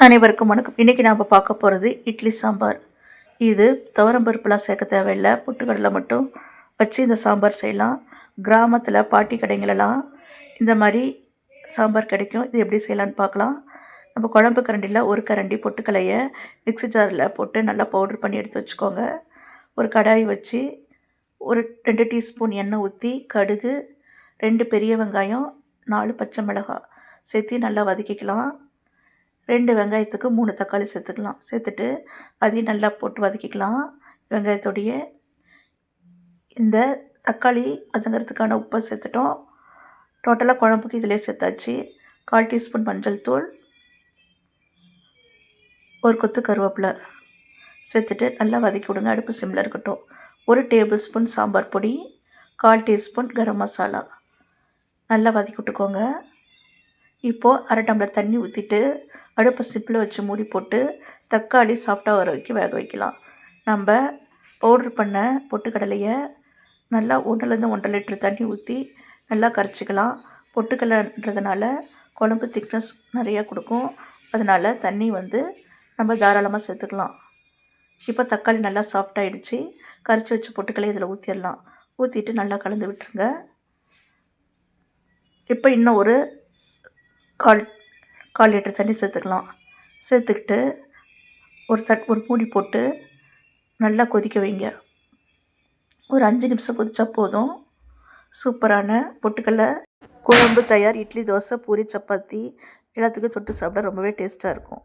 அனைவருக்கும் வணக்கம். இன்றைக்கி நாம் பார்க்க போகிறது இட்லி சாம்பார். இது துவரம் பருப்புலாம் சேர்க்க தேவையில்லை, பொட்டுக்கடலை மட்டும் வச்சு இந்த சாம்பார் செய்யலாம். கிராமத்தில் பாட்டி கடைங்களெல்லாம் இந்த மாதிரி சாம்பார் கிடைக்கும். இது எப்படி செய்யலான்னு பார்க்கலாம். நம்ம குழம்பு கரண்டியில் ஒரு கரண்டி பொட்டுக்கலையை மிக்ஸி ஜாரில் போட்டு நல்லா பவுட்ரு பண்ணி எடுத்து வச்சுக்கோங்க. ஒரு கடாய் வச்சு ஒரு 2 டீஸ்பூன் எண்ணெய் ஊற்றி கடுகு, 2 பெரிய வெங்காயம், 4 பச்சை மிளகாய் சேர்த்து நல்லா வதக்கிக்கலாம். 2 வெங்காயத்துக்கு 3 தக்காளி சேர்த்துக்கலாம். சேர்த்துட்டு அதையும் நல்லா போட்டு வதக்கிக்கலாம். வெங்காயத்தோடைய இந்த தக்காளி வதங்கிறதுக்கான உப்பை சேர்த்துட்டோம். டோட்டலாக குழம்புக்கு இதிலே சேர்த்தாச்சு. 1/4 டீஸ்பூன் மஞ்சள் தூள், ஒரு கொத்து கருவேப்பிலை சேர்த்துட்டு நல்லா வதக்கி விடுங்க. அடுப்பு சிம்மில் இருக்கட்டும். 1 டேபிள் ஸ்பூன் சாம்பார் பொடி, 1/4 டீஸ்பூன் கரம் மசாலா நல்லா வதக்கி விட்டுக்கோங்க. இப்போது 1/2 டம்ளர் தண்ணி ஊற்றிட்டு அடுப்பை சிப்பில் வச்சு மூடி போட்டு தக்காளி சாஃப்டாக வர வரைக்கும் வேக வைக்கலாம். நம்ம பவுட்ரு பண்ண பொட்டுக்கடலையை நல்லா 1லேருந்து 1.5 லிட்டர் தண்ணி ஊற்றி நல்லா கரைச்சிக்கலாம். பொட்டுக்கடலைன்றதுனால குழம்பு திக்னஸ் நிறையா கொடுக்கும். அதனால் தண்ணி நம்ம தாராளமாக சேர்த்துக்கலாம். இப்போ தக்காளி நல்லா சாஃப்டாகிடுச்சு. கரைச்சி வச்ச பொட்டுக்கடலை இதில் ஊற்றிடலாம். ஊற்றிட்டு நல்லா கலந்து விட்டுருங்க. இப்போ இன்னும் ஒரு கால் லிட்டர் தண்ணி சேர்த்துக்கலாம். சேர்த்துக்கிட்டு ஒரு மூடி போட்டு நல்லா கொதிக்க வைங்க. ஒரு 5 நிமிஷம் கொதிச்சா போதும். சூப்பரான பொட்டுக்கடலை குழம்பு தயார். இட்லி, தோசை, பூரி, சப்பாத்தி எல்லாத்துக்கும் தொட்டு சாப்பிட ரொம்பவே டேஸ்ட்டாக இருக்கும்.